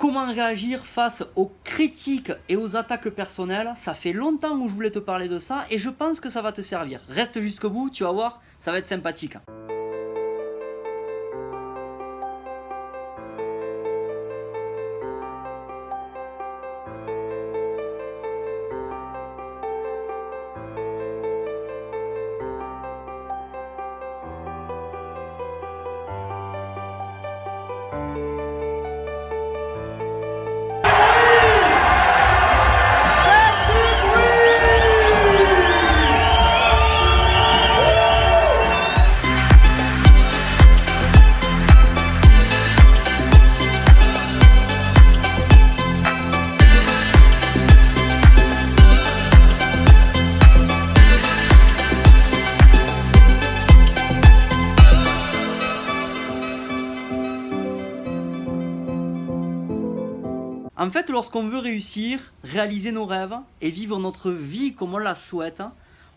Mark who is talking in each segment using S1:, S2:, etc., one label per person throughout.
S1: comment réagir face aux critiques et aux attaques personnelles. Ça fait longtemps que je voulais te parler de ça et je pense que ça va te servir. Reste jusqu'au bout, tu vas voir, ça va être sympathique. En fait, lorsqu'on veut réussir, réaliser nos rêves et vivre notre vie comme on la souhaite,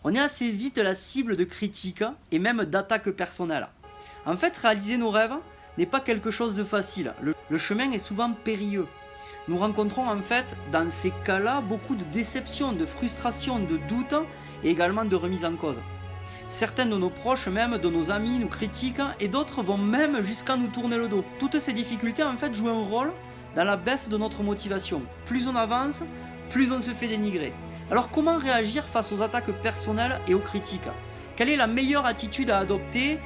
S1: on est assez vite la cible de critiques et même d'attaques personnelles. En fait, réaliser nos rêves n'est pas quelque chose de facile. Le chemin est souvent périlleux. Nous rencontrons en fait, dans ces cas-là, beaucoup de déceptions, de frustrations, de doutes et également de remises en cause. Certains de nos proches, même de nos amis, nous critiquent et d'autres vont même jusqu'à nous tourner le dos. Toutes ces difficultés en fait jouent un rôle dans la baisse de notre motivation. Plus on avance, plus on se fait dénigrer. Alors comment réagir face aux attaques personnelles et aux critiques ? Quelle est la meilleure attitude à adopter,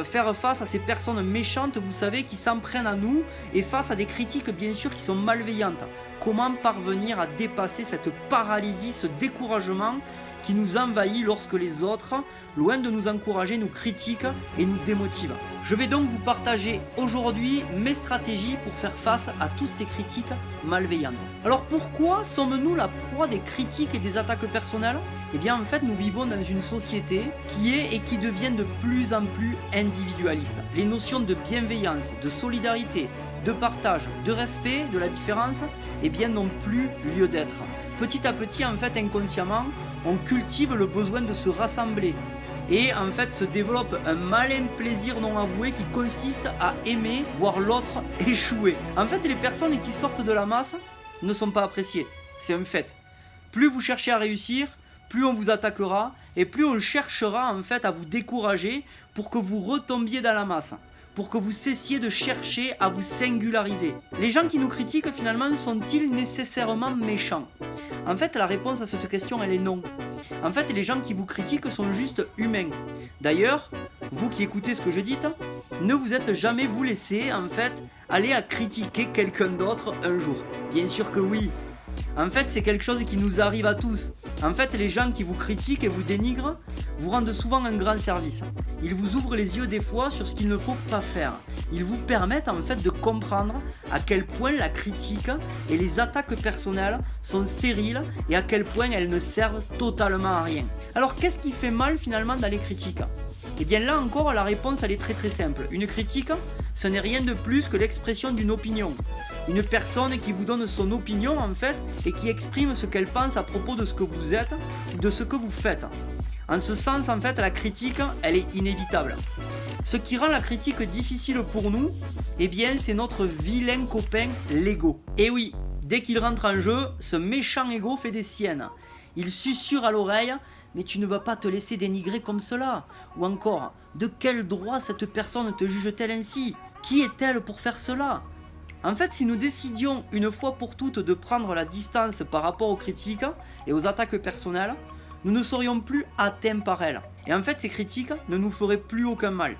S1: faire face à ces personnes méchantes, vous savez, qui s'en prennent à nous et face à des critiques bien sûr qui sont malveillantes ? Comment parvenir à dépasser cette paralysie, ce découragement qui nous envahit lorsque les autres, loin de nous encourager, nous critiquent et nous démotivent. Je vais donc vous partager aujourd'hui mes stratégies pour faire face à toutes ces critiques malveillantes. Alors pourquoi sommes-nous la proie des critiques et des attaques personnelles ? Eh bien en fait nous vivons dans une société qui est et qui devient de plus en plus individualiste. Les notions de bienveillance, de solidarité, de partage, de respect, de la différence, eh bien n'ont plus lieu d'être. Petit à petit en fait inconsciemment, on cultive le besoin de se rassembler et en fait se développe un malin plaisir non avoué qui consiste à aimer voir l'autre échouer. En fait les personnes qui sortent de la masse ne sont pas appréciées, c'est un fait. Plus vous cherchez à réussir, plus on vous attaquera et plus on cherchera en fait à vous décourager pour que vous retombiez dans la masse, pour que vous cessiez de chercher à vous singulariser. Les gens qui nous critiquent finalement sont-ils nécessairement méchants ? En fait la réponse à cette question elle est non. En fait les gens qui vous critiquent sont juste humains. D'ailleurs, vous qui écoutez ce que je dis, ne vous êtes jamais vous laissé en fait aller à critiquer quelqu'un d'autre un jour. Bien sûr que oui. En fait c'est quelque chose qui nous arrive à tous. En fait les gens qui vous critiquent et vous dénigrent vous rendent souvent un grand service. Ils vous ouvrent les yeux des fois sur ce qu'il ne faut pas faire. Ils vous permettent en fait de comprendre à quel point la critique et les attaques personnelles sont stériles et à quel point elles ne servent totalement à rien. Alors qu'est-ce qui fait mal finalement dans les critiques ? Et bien là encore la réponse elle est très simple. Une critique, ce n'est rien de plus que l'expression d'une opinion. Une personne qui vous donne son opinion en fait et qui exprime ce qu'elle pense à propos de ce que vous êtes ou de ce que vous faites. En ce sens en fait la critique elle est inévitable. Ce qui rend la critique difficile pour nous, eh bien c'est notre vilain copain l'ego. Et oui, dès qu'il rentre en jeu, ce méchant ego fait des siennes. Il susurre à l'oreille « mais tu ne vas pas te laisser dénigrer comme cela » ou encore « de quel droit cette personne te juge-t-elle ainsi ? Qui est-elle pour faire cela ?» En fait, si nous décidions une fois pour toutes de prendre la distance par rapport aux critiques et aux attaques personnelles, nous ne serions plus atteints par elles. Et en fait, ces critiques ne nous feraient plus aucun mal.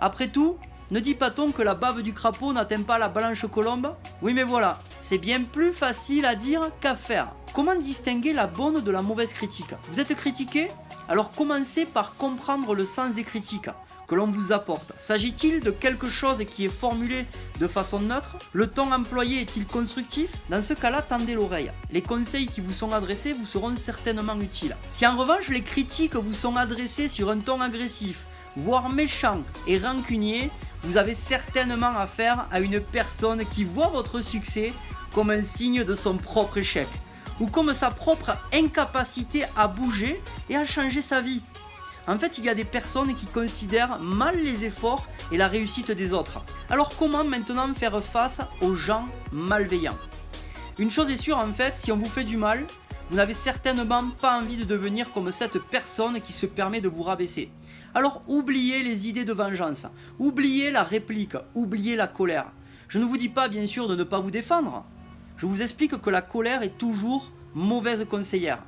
S1: Après tout, ne dit pas-on que la bave du crapaud n'atteint pas la blanche colombe ? Oui mais voilà, c'est bien plus facile à dire qu'à faire. Comment distinguer la bonne de la mauvaise critique ? Vous êtes critiqué ? Alors commencez par comprendre le sens des critiques que l'on vous apporte. S'agit-il de quelque chose qui est formulé de façon neutre ? Le ton employé est-il constructif ? Dans ce cas-là, tendez l'oreille. Les conseils qui vous sont adressés vous seront certainement utiles. Si en revanche les critiques vous sont adressées sur un ton agressif, voire méchant et rancunier, vous avez certainement affaire à une personne qui voit votre succès comme un signe de son propre échec, ou comme sa propre incapacité à bouger et à changer sa vie. En fait, il y a des personnes qui considèrent mal les efforts et la réussite des autres. Alors comment maintenant faire face aux gens malveillants? Une chose est sûre en fait, si on vous fait du mal, vous n'avez certainement pas envie de devenir comme cette personne qui se permet de vous rabaisser. Alors oubliez les idées de vengeance, oubliez la réplique, oubliez la colère. Je ne vous dis pas bien sûr de ne pas vous défendre. Je vous explique que la colère est toujours mauvaise conseillère.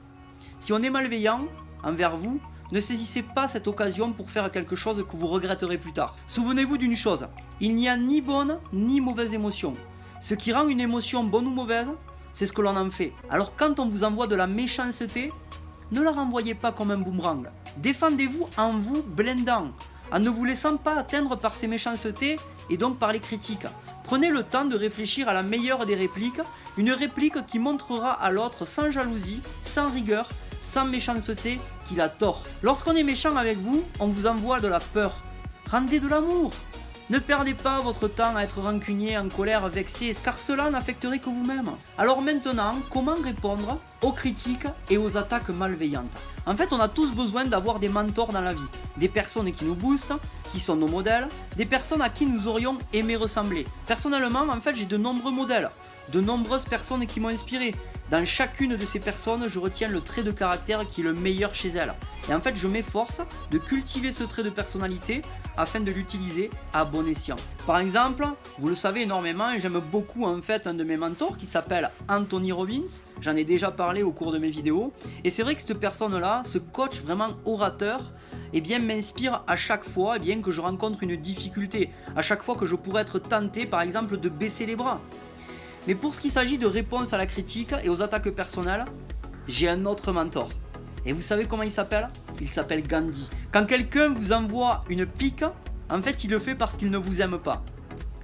S1: Si on est malveillant envers vous, ne saisissez pas cette occasion pour faire quelque chose que vous regretterez plus tard. Souvenez-vous d'une chose, il n'y a ni bonne ni mauvaise émotion. Ce qui rend une émotion bonne ou mauvaise, c'est ce que l'on en fait. Alors quand on vous envoie de la méchanceté, ne la renvoyez pas comme un boomerang. Défendez-vous en vous blindant, en ne vous laissant pas atteindre par ces méchancetés et donc par les critiques. Prenez le temps de réfléchir à la meilleure des répliques, une réplique qui montrera à l'autre sans jalousie, sans rigueur, sans méchanceté qu'il a tort. Lorsqu'on est méchant avec vous, on vous envoie de la peur. Rendez de l'amour. Ne perdez pas votre temps à être rancunier, en colère, vexé, car cela n'affecterait que vous-même. Alors maintenant, comment répondre aux critiques et aux attaques malveillantes? En fait, on a tous besoin d'avoir des mentors dans la vie. Des personnes qui nous boostent, qui sont nos modèles, des personnes à qui nous aurions aimé ressembler. Personnellement, en fait, j'ai de nombreux modèles, de nombreuses personnes qui m'ont inspiré. Dans chacune de ces personnes, je retiens le trait de caractère qui est le meilleur chez elles. Et en fait, je m'efforce de cultiver ce trait de personnalité afin de l'utiliser à bon escient. Par exemple, vous le savez énormément, et j'aime beaucoup en fait un de mes mentors qui s'appelle Anthony Robbins. J'en ai déjà parlé au cours de mes vidéos. Et c'est vrai que cette personne-là, ce coach vraiment orateur, eh bien, m'inspire à chaque fois que je rencontre une difficulté. À chaque fois que je pourrais être tenté, par exemple, de baisser les bras. Mais pour ce qui s'agit de réponse à la critique et aux attaques personnelles, j'ai un autre mentor. Et vous savez comment il s'appelle? Il s'appelle Gandhi. Quand quelqu'un vous envoie une pique, en fait il le fait parce qu'il ne vous aime pas.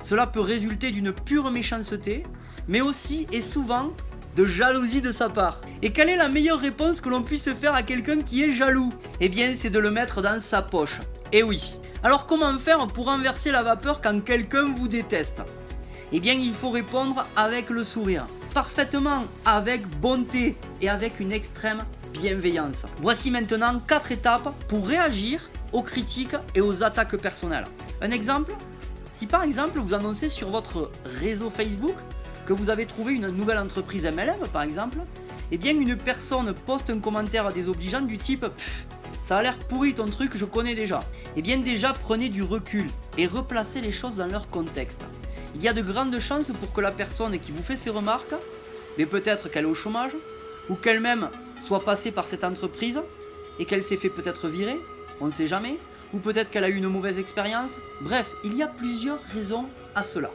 S1: Cela peut résulter d'une pure méchanceté, mais aussi et souvent de jalousie de sa part. Et quelle est la meilleure réponse que l'on puisse faire à quelqu'un qui est jaloux? Eh bien c'est de le mettre dans sa poche. Et oui. Alors comment faire pour renverser la vapeur quand quelqu'un vous déteste? Eh bien il faut répondre avec le sourire, parfaitement, avec bonté et avec une extrême bienveillance. Voici maintenant 4 étapes pour réagir aux critiques et aux attaques personnelles. Un exemple? Si par exemple vous annoncez sur votre réseau Facebook que vous avez trouvé une nouvelle entreprise MLM par exemple, eh bien une personne poste un commentaire désobligeant du type « ça a l'air pourri ton truc, je connais déjà ». Eh bien déjà prenez du recul et replacez les choses dans leur contexte. Il y a de grandes chances pour que la personne qui vous fait ces remarques, mais peut-être qu'elle est au chômage, ou qu'elle-même soit passée par cette entreprise, et qu'elle s'est fait peut-être virer, on ne sait jamais, ou peut-être qu'elle a eu une mauvaise expérience. Bref, il y a plusieurs raisons à cela.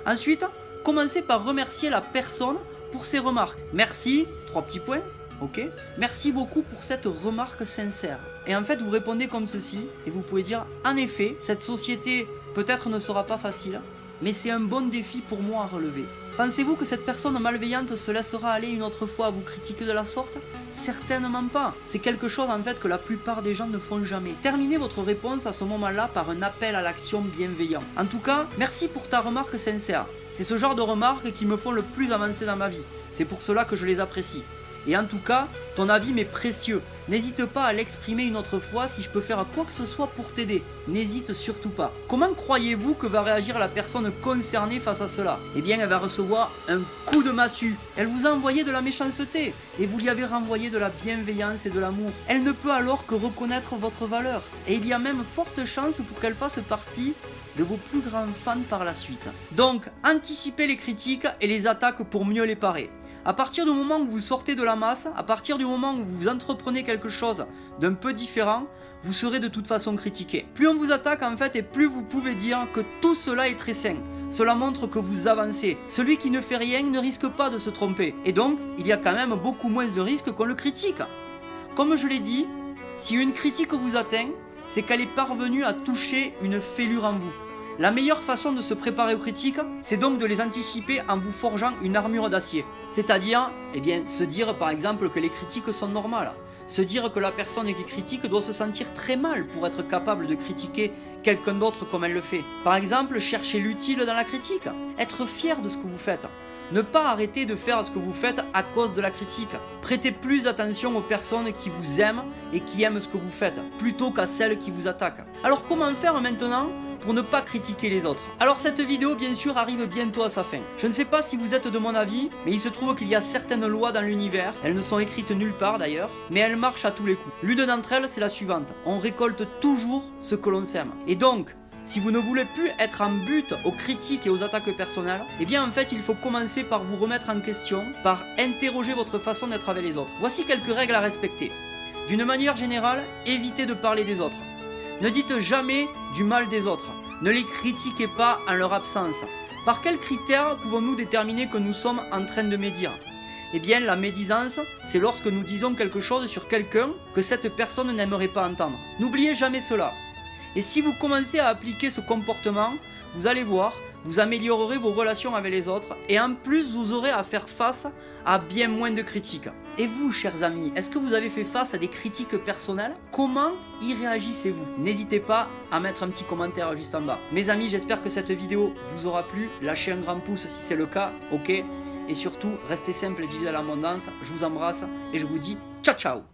S1: Ensuite, commencez par remercier la personne pour ses remarques. Merci, 3 petits points, ok. Merci beaucoup pour cette remarque sincère. Et en fait, vous répondez comme ceci, et vous pouvez dire, en effet, cette société peut-être ne sera pas facile, mais c'est un bon défi pour moi à relever. Pensez-vous que cette personne malveillante se laissera aller une autre fois à vous critiquer de la sorte? Certainement pas. C'est quelque chose en fait que la plupart des gens ne font jamais. Terminez votre réponse à ce moment-là par un appel à l'action bienveillant. En tout cas, merci pour ta remarque sincère. C'est ce genre de remarques qui me font le plus avancer dans ma vie. C'est pour cela que je les apprécie. Et en tout cas, ton avis m'est précieux. N'hésite pas à l'exprimer une autre fois si je peux faire quoi que ce soit pour t'aider. N'hésite surtout pas. Comment croyez-vous que va réagir la personne concernée face à cela? Eh bien, elle va recevoir un coup de massue. Elle vous a envoyé de la méchanceté et vous lui avez renvoyé de la bienveillance et de l'amour. Elle ne peut alors que reconnaître votre valeur. Et il y a même forte chance pour qu'elle fasse partie de vos plus grands fans par la suite. Donc, anticipez les critiques et les attaques pour mieux les parer. À partir du moment où vous sortez de la masse, à partir du moment où vous entreprenez quelque chose d'un peu différent, vous serez de toute façon critiqué. Plus on vous attaque en fait et plus vous pouvez dire que tout cela est très sain. Cela montre que vous avancez. Celui qui ne fait rien ne risque pas de se tromper. Et donc, il y a quand même beaucoup moins de risques qu'on le critique. Comme je l'ai dit, si une critique vous atteint, c'est qu'elle est parvenue à toucher une fêlure en vous. La meilleure façon de se préparer aux critiques, c'est donc de les anticiper en vous forgeant une armure d'acier. C'est-à-dire, se dire par exemple que les critiques sont normales. Se dire que la personne qui critique doit se sentir très mal pour être capable de critiquer quelqu'un d'autre comme elle le fait. Par exemple, chercher l'utile dans la critique. Être fier de ce que vous faites. Ne pas arrêter de faire ce que vous faites à cause de la critique. Prêtez plus attention aux personnes qui vous aiment et qui aiment ce que vous faites, plutôt qu'à celles qui vous attaquent. Alors comment faire maintenant pour ne pas critiquer les autres? Alors cette vidéo bien sûr arrive bientôt à sa fin. Je ne sais pas si vous êtes de mon avis, mais il se trouve qu'il y a certaines lois dans l'univers, elles ne sont écrites nulle part d'ailleurs, mais elles marchent à tous les coups. L'une d'entre elles c'est la suivante, on récolte toujours ce que l'on sème. Et donc, si vous ne voulez plus être en but aux critiques et aux attaques personnelles, eh bien en fait il faut commencer par vous remettre en question, par interroger votre façon d'être avec les autres. Voici quelques règles à respecter. D'une manière générale, évitez de parler des autres. Ne dites jamais du mal des autres. Ne les critiquez pas en leur absence. Par quels critères pouvons-nous déterminer que nous sommes en train de médire? Eh bien, la médisance, c'est lorsque nous disons quelque chose sur quelqu'un que cette personne n'aimerait pas entendre. N'oubliez jamais cela. Et si vous commencez à appliquer ce comportement, vous allez voir, vous améliorerez vos relations avec les autres et en plus vous aurez à faire face à bien moins de critiques. Et vous, chers amis, est-ce que vous avez fait face à des critiques personnelles? Comment y réagissez-vous? N'hésitez pas à mettre un petit commentaire juste en bas. Mes amis, j'espère que cette vidéo vous aura plu. Lâchez un grand pouce si c'est le cas, ok? Et surtout, restez simple et vivez dans l'abondance. Je vous embrasse et je vous dis ciao ciao!